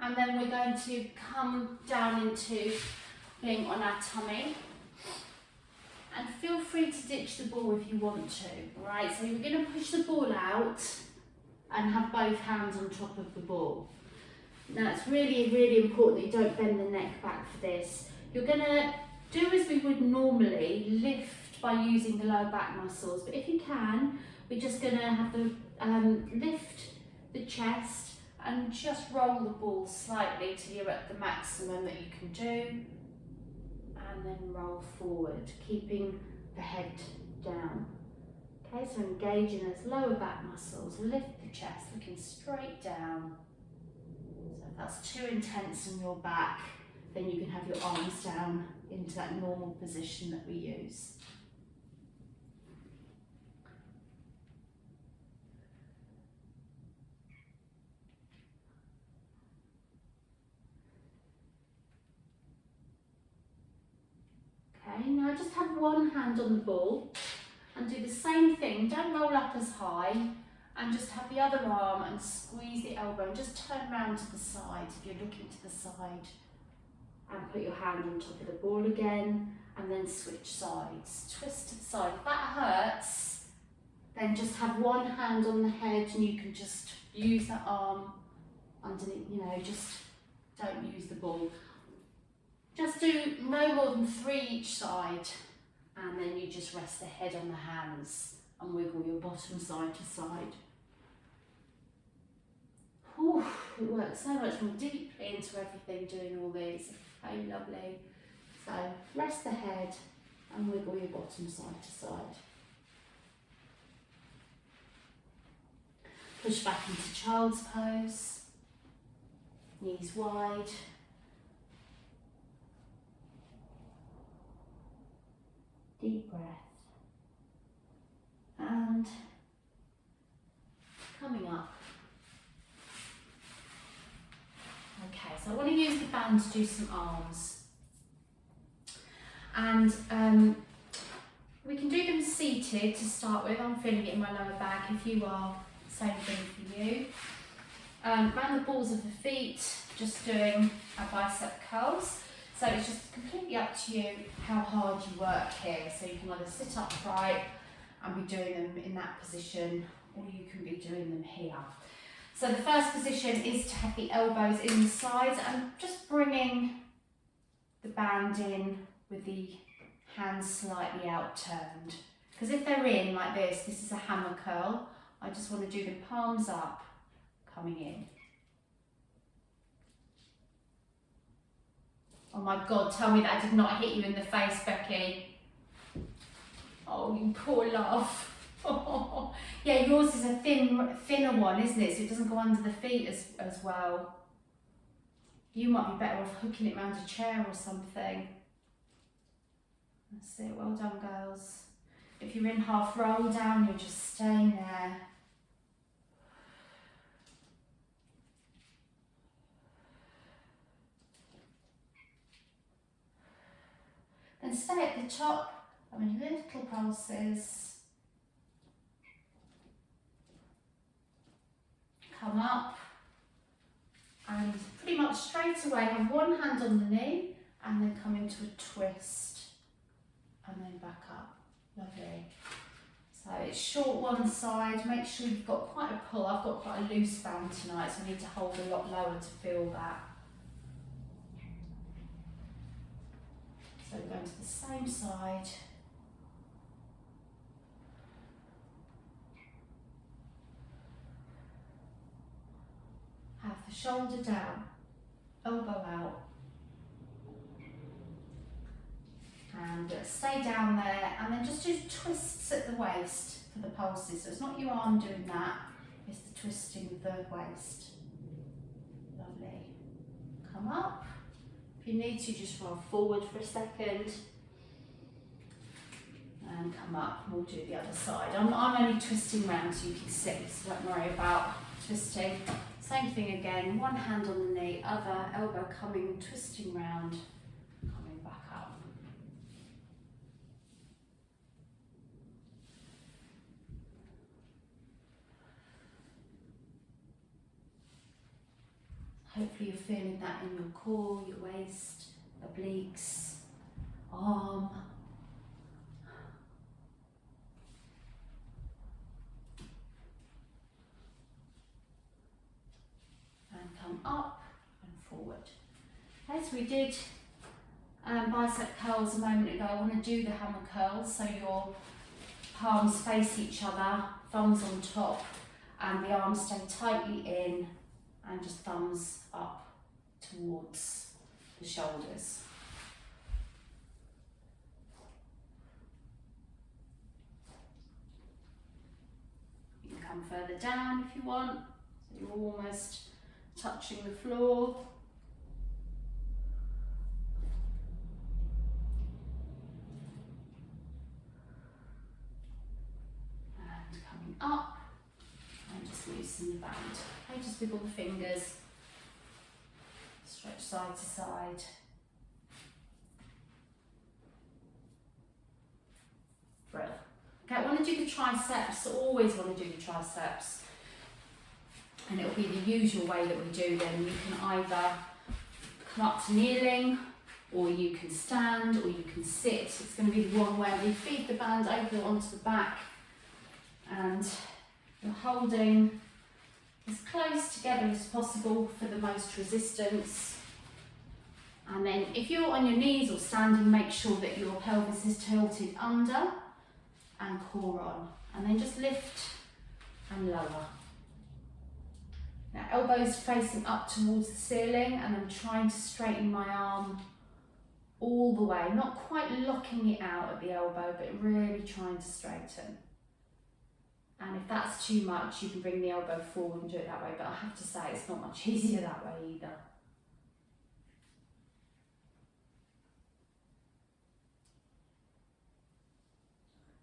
and then we're going to come down into being on our tummy. And feel free to ditch the ball if you want to, alright? So you're going to push the ball out and have both hands on top of the ball. Now it's really, really important that you don't bend the neck back for this. You're going to do as we would normally, lift by using the lower back muscles, but if you can, we're just going to have the lift the chest and just roll the ball slightly till you're at the maximum that you can do. And then roll forward, keeping the head down. Okay, so engaging those lower back muscles, lift the chest, looking straight down. So if that's too intense in your back, then you can have your arms down into that normal position that we use. Okay, now just have one hand on the ball and do the same thing. Don't roll up as high, and just have the other arm and squeeze the elbow and just turn round to the side if you're looking to the side, and put your hand on top of the ball again, and then switch sides. Twist to the side. If that hurts, then just have one hand on the head and you can just use that arm underneath, just don't use the ball. Just do no more than 3 each side, and then you just rest the head on the hands and wiggle your bottom side to side. Whew, it works so much more deeply into everything doing all these. Okay, lovely. So rest the head and wiggle your bottom side to side. Push back into child's pose, knees wide. Deep breath. And coming up. Okay, so I want to use the band to do some arms. And we can do them seated to start with. I'm feeling it in my lower back. If you are, same thing for you. Round the balls of the feet, just doing our bicep curls. So it's just completely up to you how hard you work here. So you can either sit upright and be doing them in that position, or you can be doing them here. So the first position is to have the elbows in the sides and just bringing the band in with the hands slightly out turned. Because if they're in like this is a hammer curl. I just want to do them palms up, coming in. Oh my God, tell me that did not hit you in the face, Becky. Oh, you poor love. Yeah, yours is a thinner one, isn't it? So it doesn't go under the feet as well. You might be better off hooking it around a chair or something. That's it, well done, girls. If you're in half roll down, you're just staying there. Then stay at the top, having little pulses. Come up, and pretty much straight away have one hand on the knee, and then come into a twist, and then back up. Lovely. So it's short one side, make sure you've got quite a pull. I've got quite a loose band tonight, so I need to hold a lot lower to feel that. So we're going to the same side. Have the shoulder down, elbow out. And stay down there, and then just do twists at the waist for the pulses. So it's not your arm doing that, it's the twisting of the waist. Lovely. Come up. If you need to, just roll forward for a second. And come up, and we'll do the other side. I'm only twisting round so you can see, so don't worry about twisting. Same thing again, one hand on the knee, other elbow coming, twisting round, coming back up. Hopefully you're feeling that in your core, your waist, obliques, arm. And come up and forward. Okay, so we did bicep curls a moment ago. I want to do the hammer curls, so your palms face each other, thumbs on top, and the arms stay tightly in, and just thumbs up towards the shoulders. You can come further down if you want, so you're almost touching the floor. And coming up, and just loosen the band. Okay, just wiggle the fingers, stretch side to side. Brilliant. Okay, I want to do the triceps. I always want to do the triceps. And it'll be the usual way that we do them. You can either come up to kneeling, or you can stand, or you can sit. It's going to be the one where we feed the band over onto the back, and you're holding as close together as possible for the most resistance. And then if you're on your knees or standing, make sure that your pelvis is tilted under and core on. And then just lift and lower. Now elbows facing up towards the ceiling, and I'm trying to straighten my arm all the way, not quite locking it out at the elbow, but really trying to straighten. And if that's too much, you can bring the elbow forward and do it that way, but I have to say it's not much easier that way either.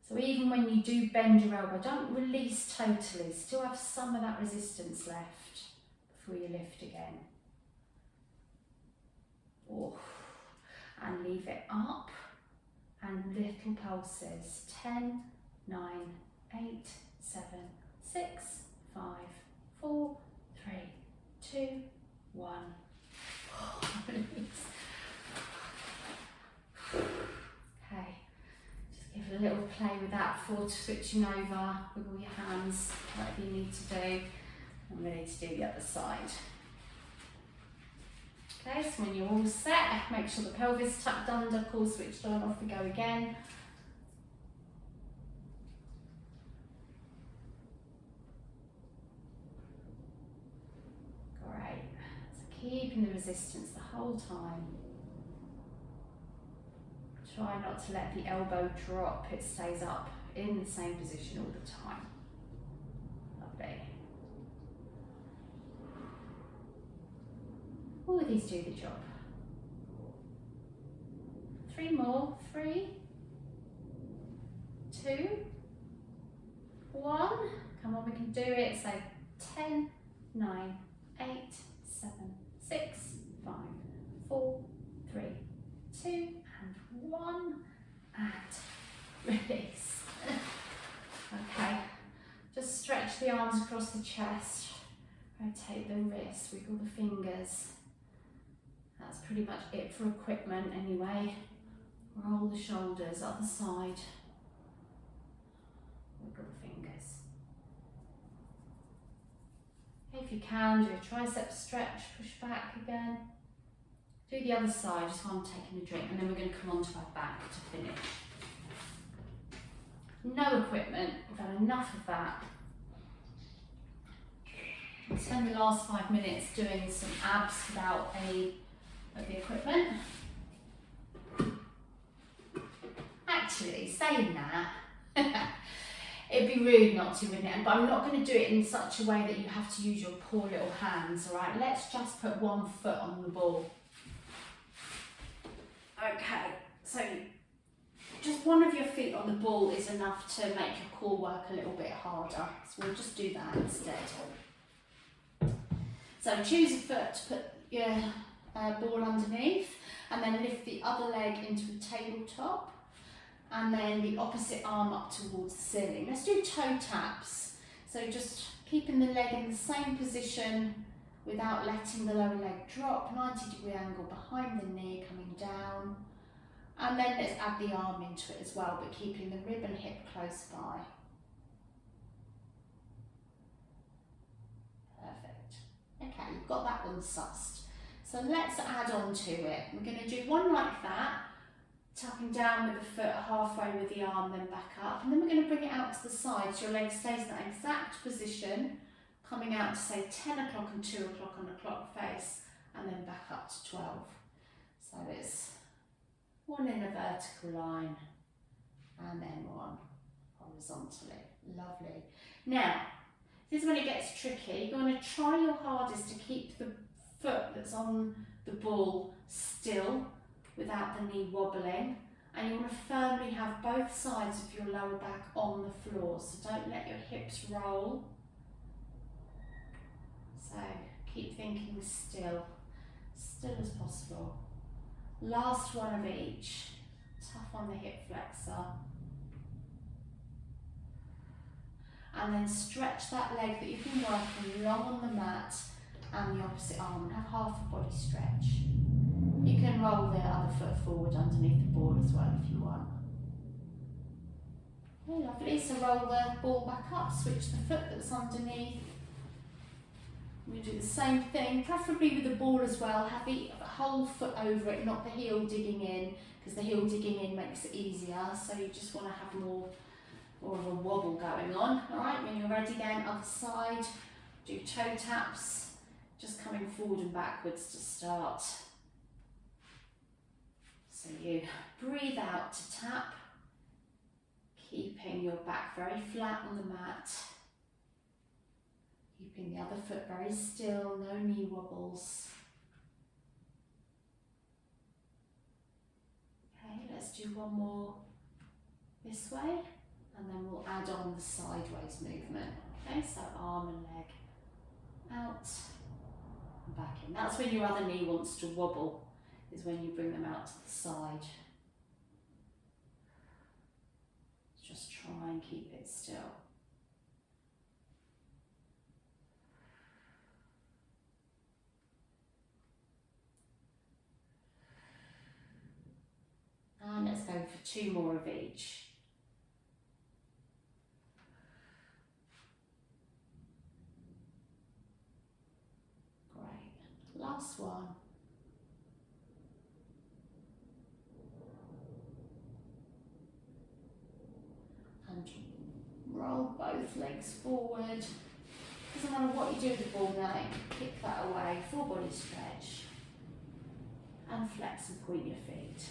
So even when you do bend your elbow, don't release totally, still have some of that resistance left before you lift again. Oh. And leave it up, and little pulses. 10, 9, 8, 7, 6, 5, 4, 3, 2, 1. Release. Okay, just give it a little play with that before switching over. Wiggle your hands, whatever you need to do. I'm ready to do the other side. Okay, so when you're all set, make sure the pelvis tucked under, core switched on, off we go again. Great, so keeping the resistance the whole time. Try not to let the elbow drop, it stays up in the same position all the time. Lovely. All of these do the job. 3 more. 3, 2, 1. Come on, we can do it. So 10, 9, 8, 7, 6, 5, 4, 3, 2, and 1. And release. Okay. Just stretch the arms across the chest. Rotate the wrists, wiggle the fingers. That's pretty much it for equipment anyway. Roll the shoulders, other side. Wiggle the fingers. If you can, do a tricep stretch, push back again. Do the other side, just while I'm taking a drink, and then we're going to come onto our back to finish. No equipment, we've had enough of that. I'll spend the last 5 minutes doing some abs without any of the equipment. Actually, saying that, it'd be rude not to, wouldn't it? But I'm not going to do it in such a way that you have to use your poor little hands, all right? Let's just put one foot on the ball. Okay, so just one of your feet on the ball is enough to make your core work a little bit harder. So we'll just do that instead. So choose a foot to put your ball underneath, and then lift the other leg into a tabletop, and then the opposite arm up towards the ceiling. Let's do toe taps. So just keeping the leg in the same position without letting the lower leg drop. 90-degree angle behind the knee, coming down. And then let's add the arm into it as well, but keeping the rib and hip close by. Perfect. Okay, you've got that one sussed. So let's add on to it. We're going to do one like that, tapping down with the foot halfway with the arm, then back up. And then we're going to bring it out to the side so your leg stays in that exact position, coming out to say 10 o'clock and 2 o'clock on a clock face, and then back up to 12. So it's one in a vertical line, and then one horizontally. Lovely. Now, this is when it gets tricky. You're going to try your hardest to keep the foot that's on the ball still without the knee wobbling, and you want to firmly have both sides of your lower back on the floor, so don't let your hips roll. So keep thinking still as possible. Last one of each. Tough on the hip flexor. And then stretch that leg that you've been working long on the mat and the opposite arm, and have half a body stretch. You can roll the other foot forward underneath the ball as well if you want. Okay, lovely. So roll the ball back up, switch the foot that's underneath. We do the same thing, preferably with the ball as well. Have the whole foot over it, not the heel digging in, because the heel digging in makes it easier. So you just want to have more of a wobble going on. All right, when you're ready then, other side, do toe taps, just coming forward and backwards to start. So you breathe out to tap, keeping your back very flat on the mat, keeping the other foot very still, no knee wobbles. Okay, let's do one more this way, and then we'll add on the sideways movement. Okay, so arm and leg out and back in. That's when your other knee wants to wobble, is when you bring them out to the side. Just try and keep it still. And let's go for 2 more of each. Great. Last one. And roll both legs forward. Doesn't matter what you do with the ball now, kick that away, full body stretch. And flex and point your feet.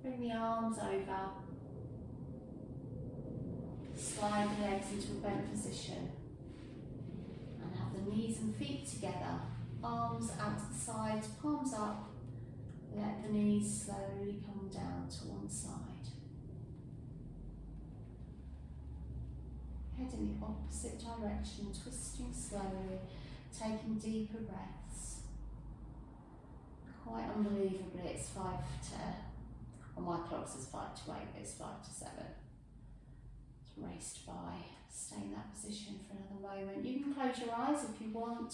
Bring the arms over. Slide the legs into a bent position. And have the knees and feet together. Arms out to the sides, palms up. Let the knees slowly come down to one side. Head in the opposite direction, twisting slowly, taking deeper breaths. Quite unbelievably, it's 5 to, on my clock says 5 to 8, but it's 5 to 7. It's raced by. Stay in that position for another moment. You can close your eyes if you want,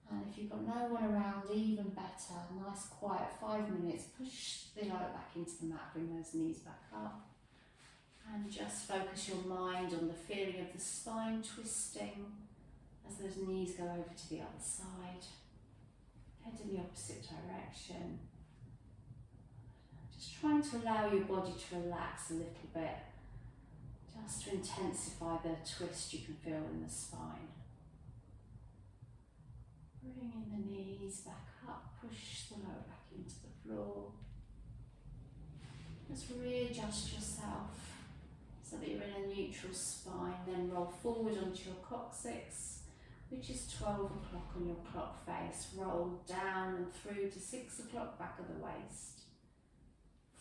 and if you've got no one around, even better. Nice quiet 5 minutes. Push the lower back into the mat, bring those knees back up. And just focus your mind on the feeling of the spine twisting as those knees go over to the other side. Head in the opposite direction. Just trying to allow your body to relax a little bit, just to intensify the twist you can feel in the spine. Bringing the knees back up, push the lower back into the floor. Just readjust yourself so that you're in a neutral spine, then roll forward onto your coccyx, which is 12 o'clock on your clock face. Roll down and through to 6 o'clock, back of the waist.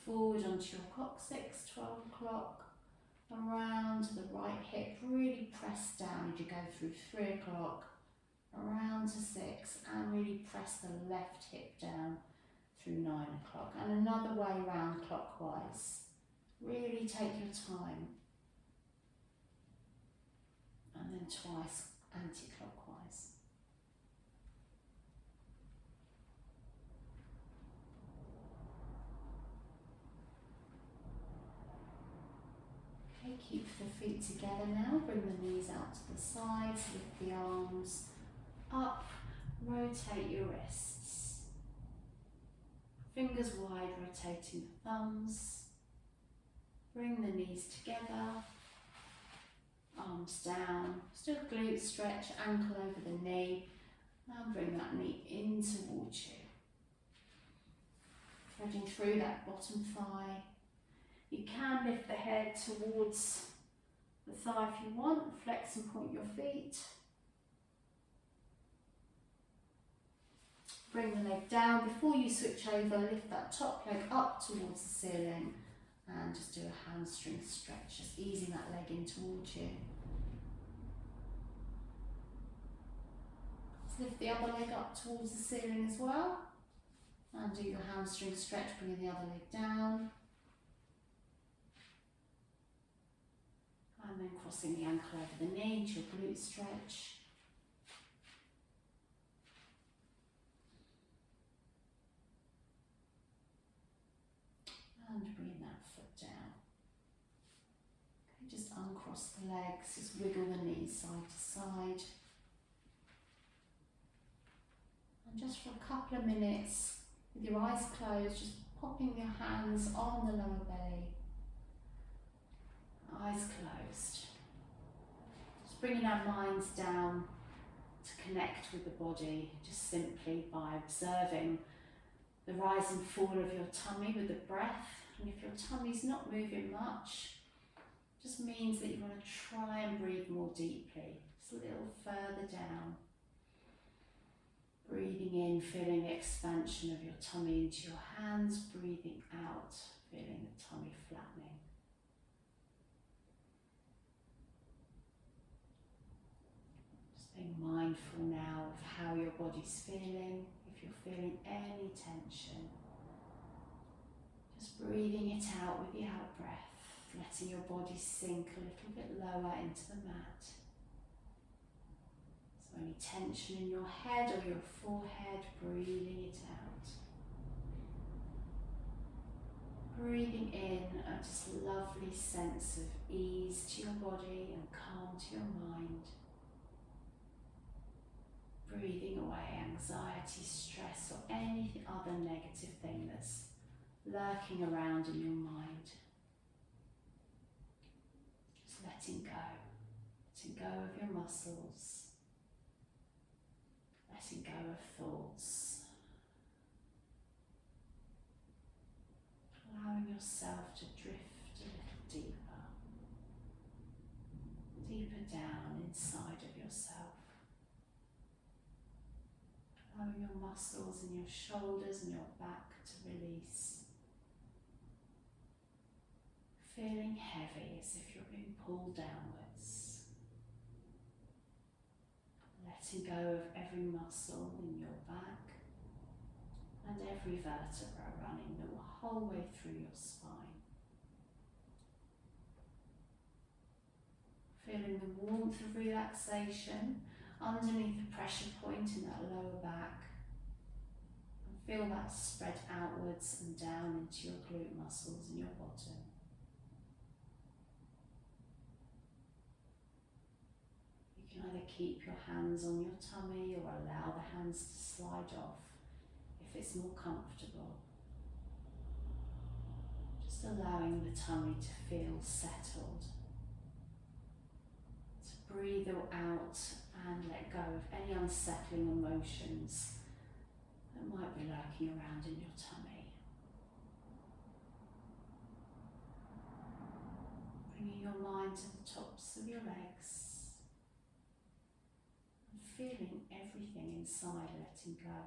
Forward onto your coccyx, 12 o'clock, around to the right hip, really press down as you go through 3 o'clock, around to 6, and really press the left hip down through 9 o'clock, and another way round clockwise. Really take your time. And then twice anti-clockwise. Okay, keep the feet together now, bring the knees out to the sides, lift the arms up, rotate your wrists. Fingers wide, rotating the thumbs. Bring the knees together, arms down, still glute stretch, ankle over the knee. Now bring that knee in towards you. Threading through that bottom thigh. You can lift the head towards the thigh if you want, flex and point your feet. Bring the leg down. Before you switch over, lift that top leg up towards the ceiling and just do a hamstring stretch, just easing that leg in towards you. Let's lift the other leg up towards the ceiling as well and do your hamstring stretch, bringing the other leg down. And then crossing the ankle over the knee into your glute stretch. And bring that foot down. Okay, just uncross the legs, just wiggle the knees side to side. And just for a couple of minutes, with your eyes closed, just popping your hands on the lower belly. Eyes closed. Just bringing our minds down to connect with the body, just simply by observing the rise and fall of your tummy with the breath. And if your tummy's not moving much, just means that you want to try and breathe more deeply, just a little further down. Breathing in, feeling the expansion of your tummy into your hands, breathing out, feeling the tummy flattening. Just being mindful now of how your body's feeling. If you're feeling any tension, just breathing it out with the out breath, letting your body sink a little bit lower into the mat. So any tension in your head or your forehead, breathing it out. Breathing in a just lovely sense of ease to your body and calm to your mind. Breathing away anxiety, stress, or any other negative thing that's lurking around in your mind. Just letting go of your muscles, letting go of thoughts, allowing yourself to drift a little deeper, deeper down inside of yourself. Allowing your muscles in your shoulders and your back to release. Feeling heavy as if you're being pulled downwards. Letting go of every muscle in your back and every vertebra running the whole way through your spine. Feeling the warmth of relaxation underneath the pressure point in that lower back, and feel that spread outwards and down into your glute muscles in your bottom. You can either keep your hands on your tummy or allow the hands to slide off if it's more comfortable. Just allowing the tummy to feel settled. To breathe out and let go of any unsettling emotions that might be lurking around in your tummy. Bringing your mind to the tops of your legs and feeling everything inside letting go,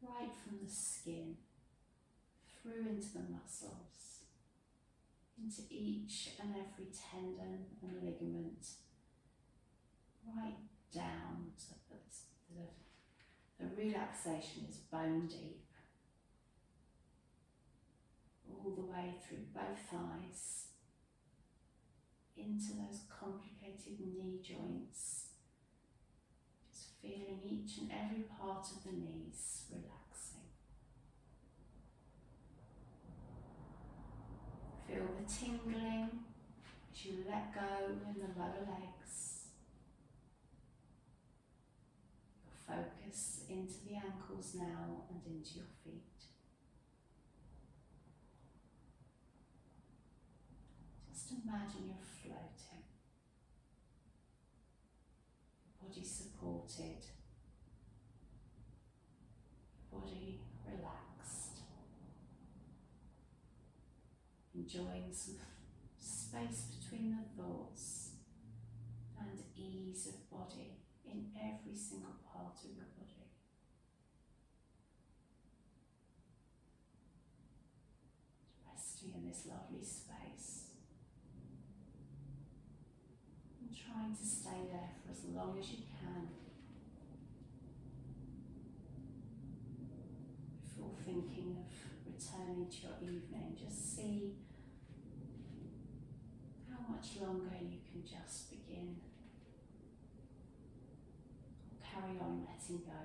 right from the skin, through into the muscles, into each and every tendon and ligament, right down so that the relaxation is bone deep, all the way through both thighs, into those complicated knee joints, feeling each and every part of the knees relaxing. Feel the tingling as you let go in the lower legs. Focus into the ankles now and into your feet. Just imagine you're floating. Body supported. Body relaxed. Enjoying some space between the thoughts and ease of body in every single part of your body. Resting in this lovely space and trying to stay there for as long as you can before thinking of returning to your evening. Just see how much longer you can just begin. Carry on letting go